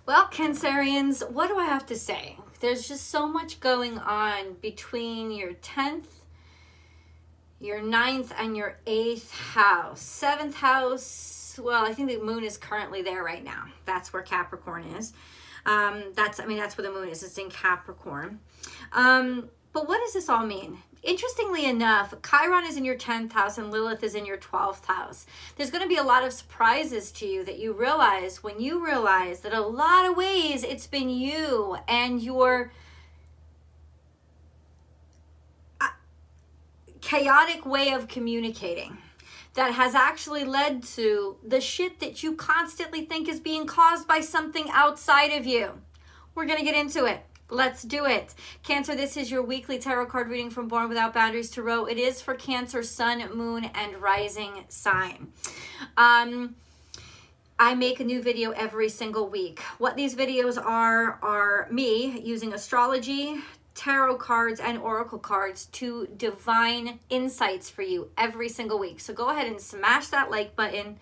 Well, Cancerians, what do I have to say? There's just so much going on between your 10th, your 9th, and your 8th house. 7th house, well, I think the moon is currently there right now. That's where Capricorn is. That's where the moon is. It's in Capricorn. But what does this all mean? Interestingly enough, Chiron is in your 10th house and Lilith is in your 12th house. There's going to be a lot of surprises to you that you realize when you realize that a lot of ways it's been you and your chaotic way of communicating that has actually led to the shit that you constantly think is being caused by something outside of you. We're going to get into it. Let's do it. Cancer, this is your weekly tarot card reading from Born Without Boundaries Tarot. It is for Cancer, Sun, Moon, and Rising sign. I make a new video every single week. What these videos are me using astrology, tarot cards, and oracle cards to divine insights for you every single week. So go ahead and smash that like button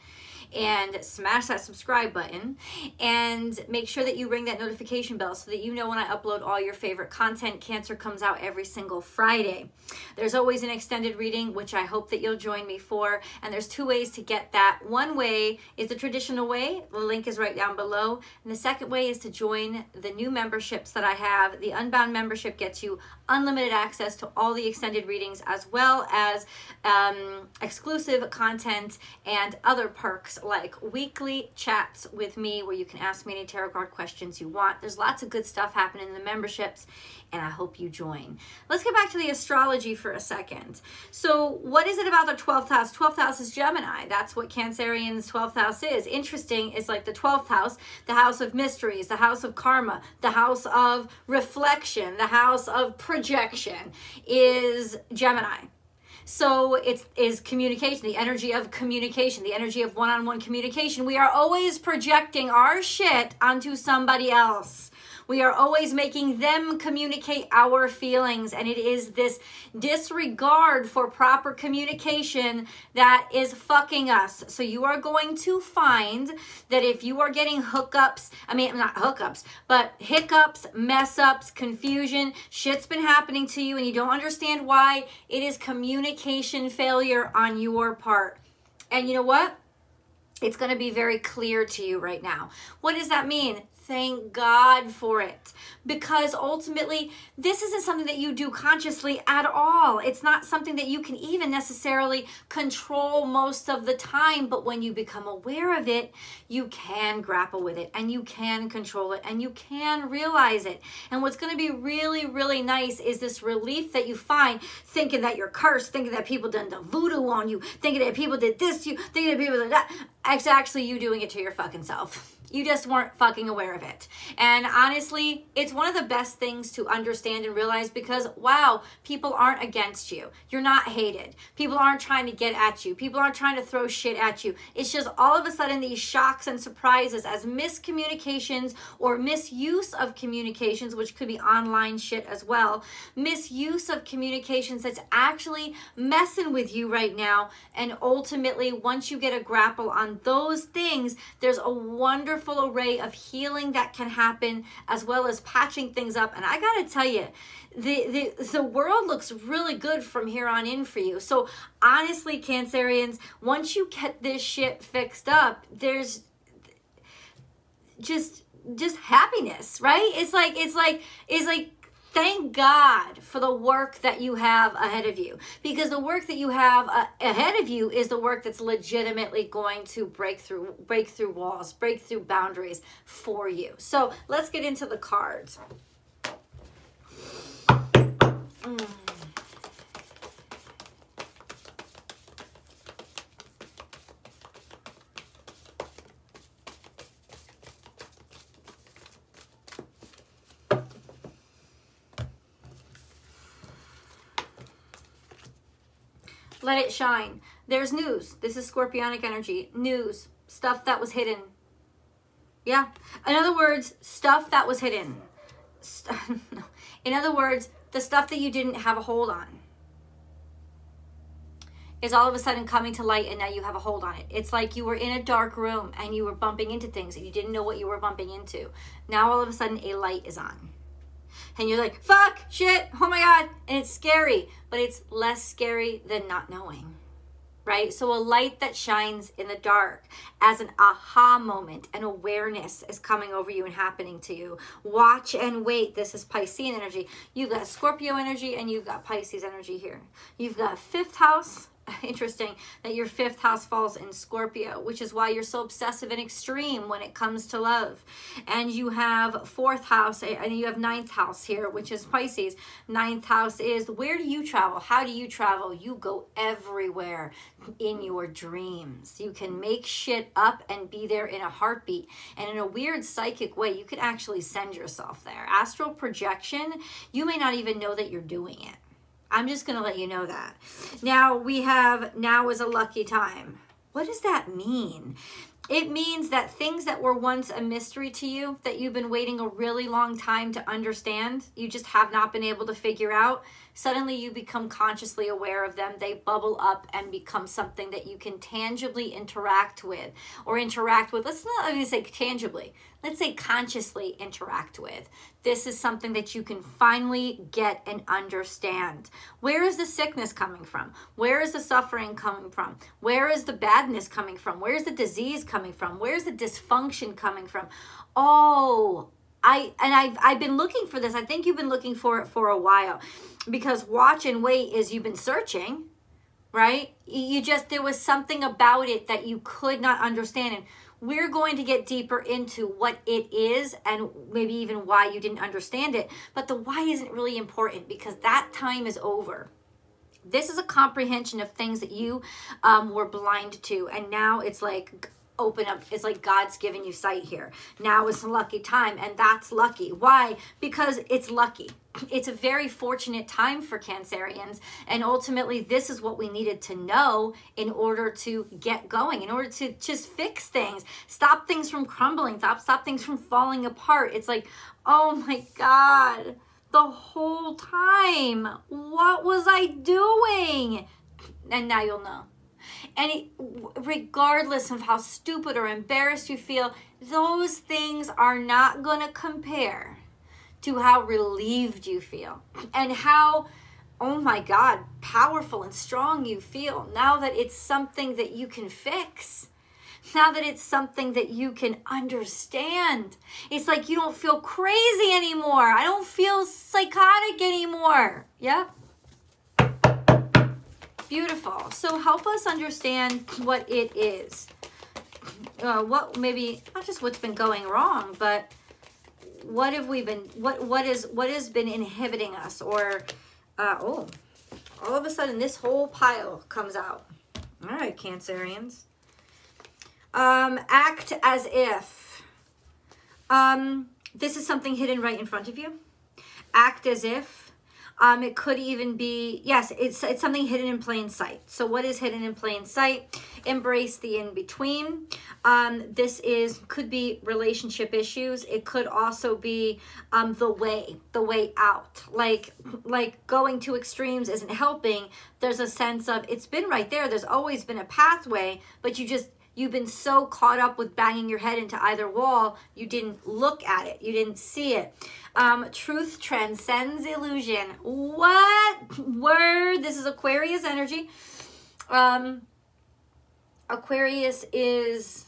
and smash that subscribe button and make sure that you ring that notification bell so that you know when I upload all your favorite content. Cancer comes out every single Friday. There's always an extended reading, which I hope that you'll join me for, and there's two ways to get that. One way is the traditional way. The link is right down below. And the second way is to join the new memberships that I have. The Unbound membership gets you unlimited access to all the extended readings as well as exclusive content and other perks like weekly chats with me where you can ask me any tarot card questions you want. There's lots of good stuff happening in the memberships, and I hope you join. Let's get back to the astrology for a second. So what is it about the 12th house? 12th house is Gemini. That's what Cancerian's 12th house is. Interesting, it's like the 12th house, the house of mysteries, the house of karma, the house of reflection, the house of projection is Gemini. So it is communication, the energy of communication, the energy of one-on-one communication. We are always projecting our shit onto somebody else. We are always making them communicate our feelings, and it is this disregard for proper communication that is fucking us. So you are going to find that if you are getting hookups, not hookups, but hiccups, mess ups, confusion, shit's been happening to you and you don't understand why, it is communication failure on your part. And you know what? It's going to be very clear to you right now. What does that mean? Thank God for it. Because ultimately, this isn't something that you do consciously at all. It's not something that you can even necessarily control most of the time. But when you become aware of it, you can grapple with it and you can control it and you can realize it. And what's going to be really, really nice is this relief that you find thinking that you're cursed, thinking that people done the voodoo on you, thinking that people did this to you, thinking that people did that. It's actually you doing it to your fucking self. You just weren't fucking aware of it. And honestly, it's one of the best things to understand and realize because, wow, people aren't against you. You're not hated. People aren't trying to get at you. People aren't trying to throw shit at you. It's just all of a sudden these shocks and surprises as miscommunications or misuse of communications, which could be online shit as well, misuse of communications that's actually messing with you right now. And ultimately, once you get a grapple on those things, there's a wonderful array of healing that can happen as well as patching things up. And I gotta tell you, the world looks really good from here on in for you. So honestly, Cancerians, once you get this shit fixed up, there's just happiness, right? It's like thank God for the work that you have ahead of you, because the work that you have ahead of you is the work that's legitimately going to break through walls, break through boundaries for you. So let's get into the cards. Let it shine. There's news. This is Scorpionic energy. News. Stuff that was hidden. Yeah. In other words, stuff that was hidden. In other words, the stuff that you didn't have a hold on. is all of a sudden coming to light, and now you have a hold on it. It's like you were in a dark room and you were bumping into things and you didn't know what you were bumping into. Now all of a sudden a light is on. And you're like, fuck, shit, oh my God. And it's scary, but it's less scary than not knowing, right? So a light that shines in the dark as an aha moment, an awareness is coming over you and happening to you. Watch and wait. This is Piscean energy. You've got Scorpio energy and you've got Pisces energy here. You've got 5th house. Interesting that your 5th house falls in Scorpio, which is why you're so obsessive and extreme when it comes to love. And you have 4th house, and you have 9th house here, which is Pisces. 9th house is, where do you travel? How do you travel? You go everywhere in your dreams. You can make shit up and be there in a heartbeat. And in a weird psychic way, you could actually send yourself there. Astral projection, you may not even know that you're doing it. I'm just going to let you know that. Now we have, now is a lucky time. What does that mean? It means that things that were once a mystery to you, that you've been waiting a really long time to understand, you just have not been able to figure out, suddenly you become consciously aware of them. They bubble up and become something that you can tangibly interact with, or interact with. Let's not even say tangibly. Let's say consciously interact with. This is something that you can finally get and understand. Where is the sickness coming from? Where is the suffering coming from? Where is the badness coming from? Where's the disease coming from? Where's the dysfunction coming from? Oh, I've been looking for this. I think you've been looking for it for a while, because watch and wait is you've been searching, right? There was something about it that you could not understand. And we're going to get deeper into what it is and maybe even why you didn't understand it. But the why isn't really important, because that time is over. This is a comprehension of things that you were blind to. And now it's like open up. It's like God's given you sight here. Now is a lucky time, and that's lucky. Why? Because it's lucky. It's a very fortunate time for Cancerians, and ultimately this is what we needed to know in order to get going, in order to just fix things, stop things from crumbling, stop things from falling apart. It's like, oh my God, the whole time, what was I doing? And now you'll know. And regardless of how stupid or embarrassed you feel, those things are not going to compare to how relieved you feel and how, oh my God, powerful and strong you feel now that it's something that you can fix. Now that it's something that you can understand. It's like you don't feel crazy anymore. I don't feel psychotic anymore. Yep. Beautiful. So help us understand what it is. What maybe not just what's been going wrong, but what have we been? What has been inhibiting us? Or all of a sudden this whole pile comes out. All right, Cancerians. Act as if. This is something hidden right in front of you. Act as if. It could even be, yes, it's something hidden in plain sight. So what is hidden in plain sight? Embrace the in-between. This could be relationship issues. It could also be the way out. Like going to extremes isn't helping. There's a sense of, it's been right there. There's always been a pathway, but you've been so caught up with banging your head into either wall, you didn't look at it. You didn't see it. Truth transcends illusion. What word? This is Aquarius energy. Aquarius is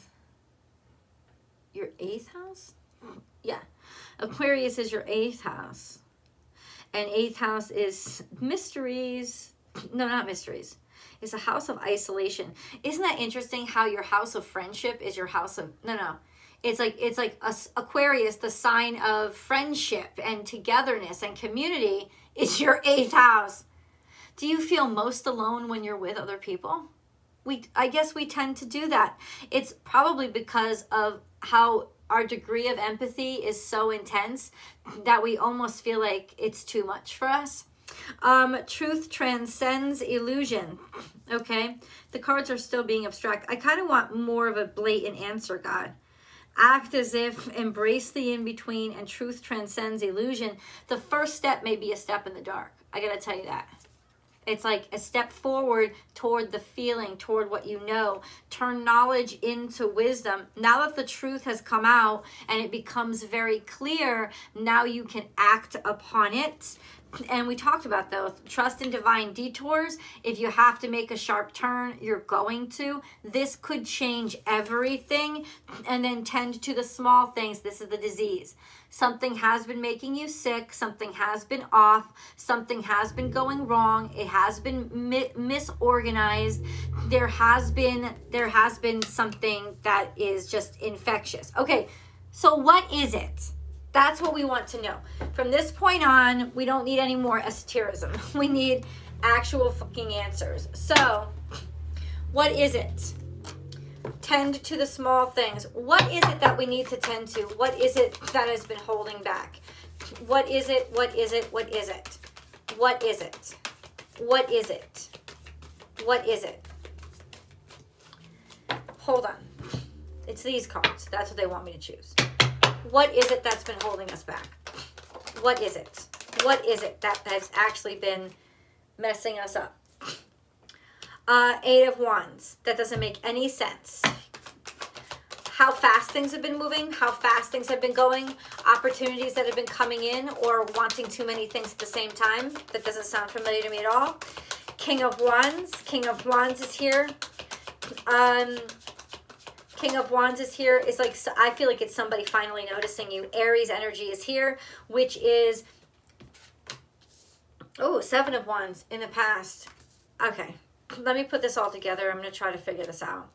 your 8th house? Yeah. Aquarius is your 8th house. And 8th house is mysteries. No, not mysteries. It's a house of isolation. Isn't that interesting how your house of friendship is your house of... No. It's like Aquarius, the sign of friendship and togetherness and community, is your 8th house. Do you feel most alone when you're with other people? I guess we tend to do that. It's probably because of how our degree of empathy is so intense that we almost feel like it's too much for us. Truth transcends illusion. Okay, the cards are still being abstract. I kind of want more of a blatant answer, God. Act as if, embrace the in-between, and truth transcends illusion. The first step may be a step in the dark. I gotta tell you that. It's like a step forward toward the feeling, toward what you know. Turn knowledge into wisdom. Now that the truth has come out and it becomes very clear, now you can act upon it. And we talked about those. Trust in divine detours. If you have to make a sharp turn, you're going to. This could change everything. And then tend to the small things. This is the disease. Something has been making you sick. Something has been off. Something has been going wrong. It has been misorganized. There has been something that is just infectious. Okay, so what is it? That's what we want to know. From this point on, we don't need any more esotericism. We need actual fucking answers. So, what is it? Tend to the small things. What is it that we need to tend to? What is it that has been holding back? What is it? What is it? What is it? What is it? What is it? What is it? Hold on. It's these cards. That's what they want me to choose. What is it that's been holding us back? What is it? What is it that has actually been messing us up? Eight of Wands. That doesn't make any sense. How fast things have been moving, how fast things have been going, opportunities that have been coming in, or wanting too many things at the same time. That doesn't sound familiar to me at all. King of Wands. King of Wands is here. King of Wands is here. It's like, I feel like it's somebody finally noticing you. Aries energy is here, which is, oh, Seven of Wands in the past. Okay, let me put this all together. I'm going to try to figure this out.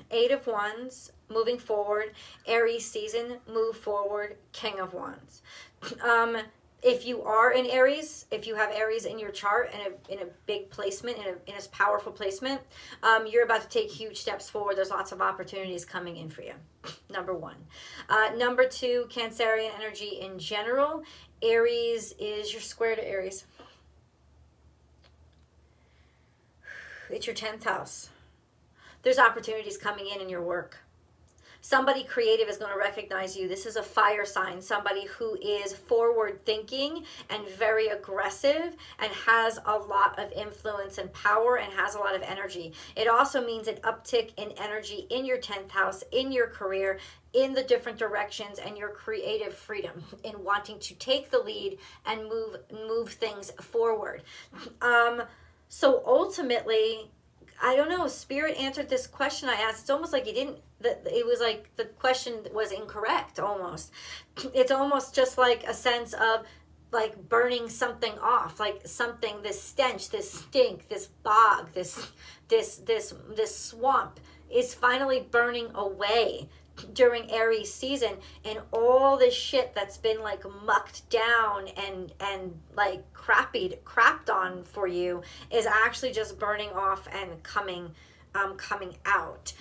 Eight of Wands, moving forward. Aries season, move forward. King of Wands. If you are in Aries, if you have Aries in your chart in a big placement, in a powerful placement, you're about to take huge steps forward. There's lots of opportunities coming in for you. Number one. Number two, Cancerian energy in general. Aries is your square to Aries. It's your 10th house. There's opportunities coming in your work. Somebody creative is going to recognize you. This is a fire sign. Somebody who is forward thinking and very aggressive and has a lot of influence and power and has a lot of energy. It also means an uptick in energy in your 10th house, in your career, in the different directions, and your creative freedom in wanting to take the lead and move things forward. So ultimately, I don't know, Spirit answered this question I asked. It's almost like he didn't, it was like the question was incorrect almost. It's almost just like a sense of like burning something off, like something, this stench, this stink, this bog, this swamp is finally burning away during Aries season, and all this shit that's been like mucked down and like crapped on for you is actually just burning off and coming out.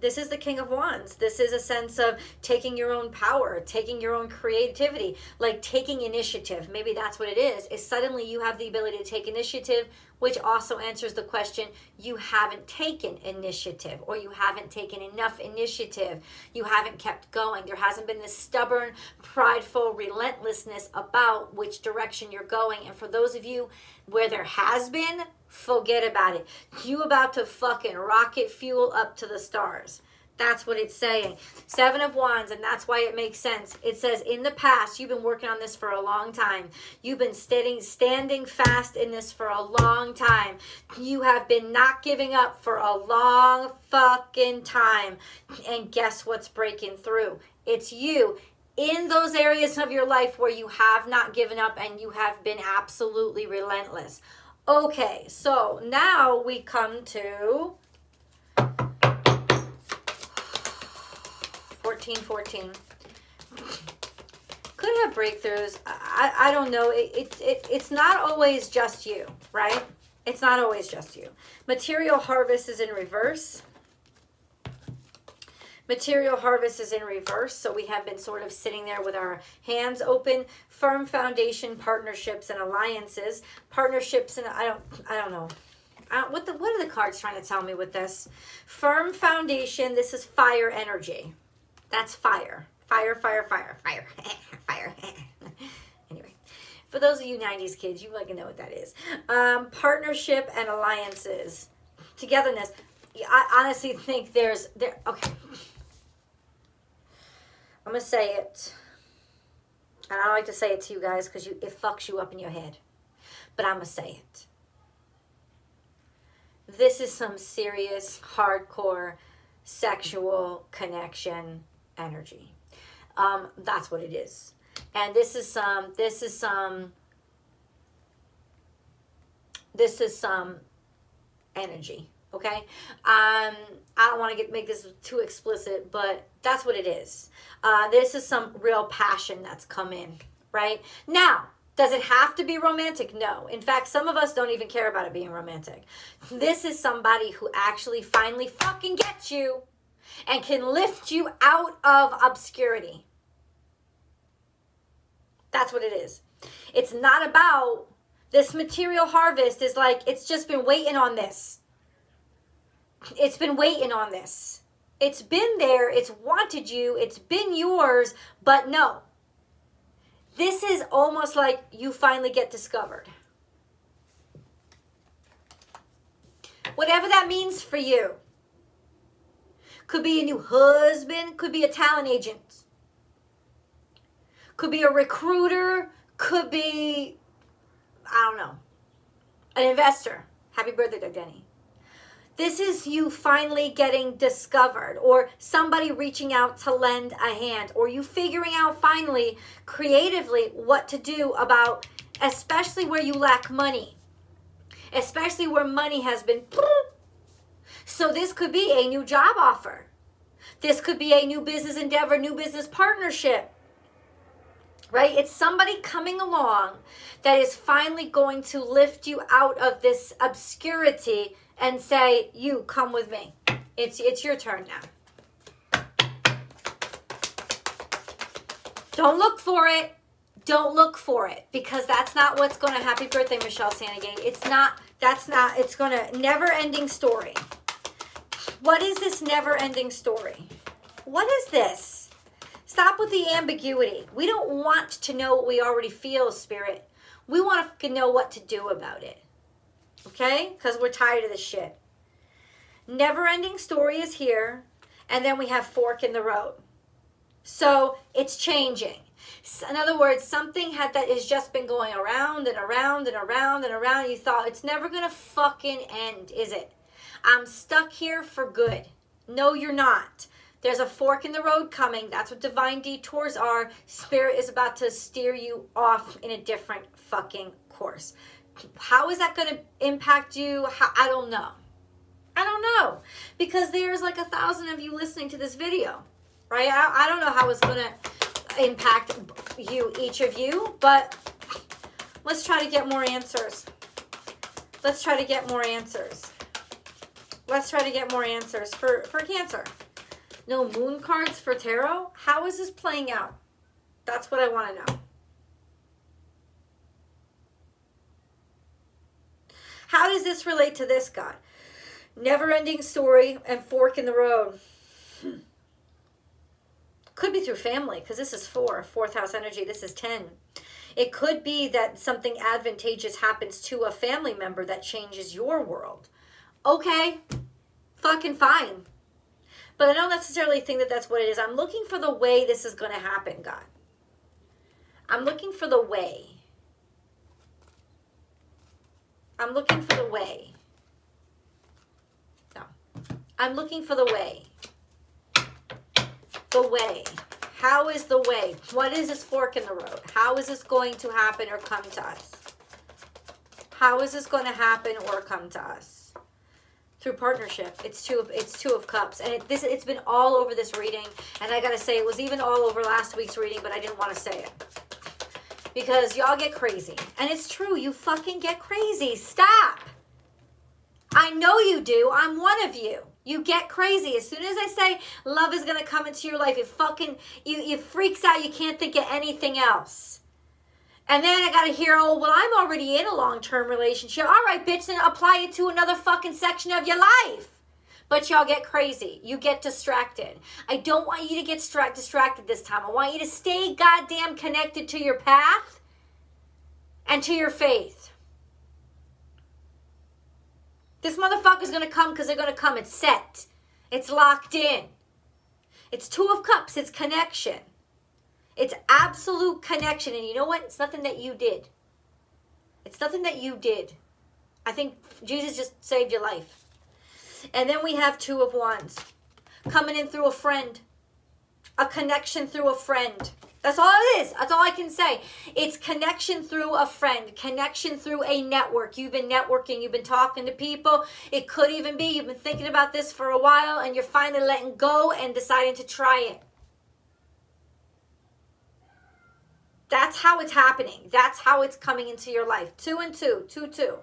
This is the King of Wands. This is a sense of taking your own power, taking your own creativity, like taking initiative. Maybe that's what it is suddenly you have the ability to take initiative, which also answers the question, you haven't taken initiative, or you haven't taken enough initiative. You haven't kept going. There hasn't been this stubborn, prideful relentlessness about which direction you're going. And for those of you where there has been, forget about it. You about to fucking rocket fuel up to the stars. That's what it's saying. Seven of Wands, and that's why it makes sense. It says, in the past, you've been working on this for a long time. You've been standing fast in this for a long time. You have been not giving up for a long fucking time. And guess what's breaking through? It's you. In those areas of your life where you have not given up and you have been absolutely relentless. Okay, so now we come to 14. Could have breakthroughs. I don't know. It's not always just you, right? It's not always just you. Material harvest is in reverse. Material harvest is in reverse, so we have been sort of sitting there with our hands open. Firm foundation, partnerships and alliances. Partnerships and I don't know. What are the cards trying to tell me with this? Firm foundation, this is fire energy. That's fire. Fire. Anyway. For those of you 90s kids, you like know what that is. Partnership and alliances. Togetherness. I honestly think okay. I'm going to say it. And I don't like to say it to you guys because it fucks you up in your head. But I'm going to say it. This is some serious, hardcore, sexual connection energy. That's what it is. And this is some energy, okay? I don't want to make this too explicit, but that's what it is. This is some real passion that's come in, right? Now, does it have to be romantic? No. In fact, some of us don't even care about it being romantic. This is somebody who actually finally fucking gets you and can lift you out of obscurity. That's what it is. It's not about this material harvest. Is like, it's just been waiting on this. It's been waiting on this. It's been there. It's wanted you. It's been yours. But no. This is almost like you finally get discovered. Whatever that means for you. Could be a new husband. Could be a talent agent. Could be a recruiter. Could be, I don't know, an investor. Happy birthday, Doug Denny. This is you finally getting discovered, or somebody reaching out to lend a hand, or you figuring out finally creatively what to do about, especially where you lack money, especially where money has been. So this could be a new job offer. This could be a new business endeavor, new business partnership. Right? It's somebody coming along that is finally going to lift you out of this obscurity and say, you come with me. It's your turn now. Don't look for it. Don't look for it, because that's not what's going to, happy birthday, Michelle Sanagate. It's going to, never-ending story. What is this never-ending story? What is this? Stop with the ambiguity. We don't want to know what we already feel, Spirit. We want to know what to do about it. Okay? Because we're tired of this shit. Never-ending story is here. And then we have fork in the road. So it's changing. In other words, something that has just been going around and around and around and around. You thought, it's never going to fucking end, is it? I'm stuck here for good. No, you're not. There's a fork in the road coming. That's what divine detours are. Spirit is about to steer you off in a different fucking course. How is that going to impact you? I don't know. I don't know. Because there's like 1,000 of you listening to this video, right? I don't know how it's going to impact you, each of you, but let's try to get more answers. Let's try to get more answers. Let's try to get more answers for Cancer. No moon cards for tarot? How is this playing out? That's what I want to know. How does this relate to this, God? Never-ending story and fork in the road. Could be through family, because this is 4, 4th house energy. This is 10. It could be that something advantageous happens to a family member that changes your world. Okay, fucking fine. But I don't necessarily think that that's what it is. I'm looking for the way this is going to happen, God. I'm looking for the way. I'm looking for the way. No. I'm looking for the way. The way. How is the way? What is this fork in the road? How is this going to happen or come to us? How is this going to happen or come to us? Through partnership. It's two of cups, and it's been all over this reading, and I gotta say it was even all over last week's reading, but I didn't want to say it because y'all get crazy, and it's true. You fucking get crazy. Stop. I know you do. I'm one of you. You get crazy as soon as I say love is gonna come into your life. It fucking you freaks out. You can't think of anything else. And then I got to hear, oh, well, I'm already in a long-term relationship. All right, bitch, then apply it to another fucking section of your life. But y'all get crazy. You get distracted. I don't want you to get distracted this time. I want you to stay goddamn connected to your path and to your faith. This motherfucker's going to come because they're going to come. It's set. It's locked in. It's Two of Cups. It's connection. It's absolute connection. And you know what? It's nothing that you did. It's nothing that you did. I think Jesus just saved your life. And then we have Two of Wands. Coming in through a friend. A connection through a friend. That's all it is. That's all I can say. It's connection through a friend. Connection through a network. You've been networking. You've been talking to people. It could even be you've been thinking about this for a while and you're finally letting go and deciding to try it. That's how it's happening. That's how it's coming into your life. 2 and 2. 2, 2.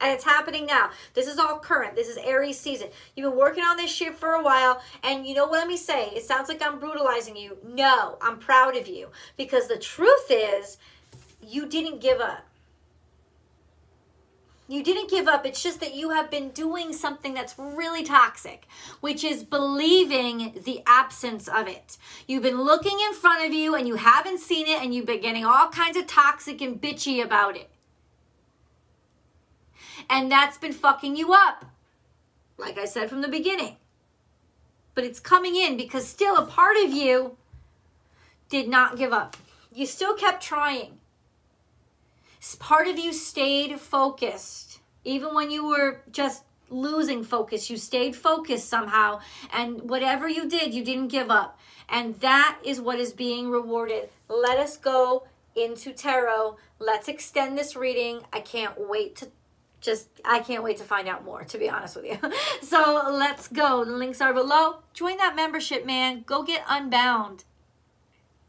And it's happening now. This is all current. This is Aries season. You've been working on this shit for a while. And you know what, let me say, it sounds like I'm brutalizing you. No, I'm proud of you. Because the truth is, you didn't give up. You didn't give up. It's just that you have been doing something that's really toxic, which is believing the absence of it. You've been looking in front of you and you haven't seen it, and you've been getting all kinds of toxic and bitchy about it. And that's been fucking you up, like I said from the beginning. But it's coming in because still a part of you did not give up. You still kept trying. Part of you stayed focused. Even when you were just losing focus, you stayed focused somehow. And whatever you did, you didn't give up. And that is what is being rewarded. Let us go into tarot. Let's extend this reading. I can't wait to find out more, to be honest with you. So let's go. The links are below. Join that membership, man. Go get unbound.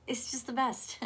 It's just the best.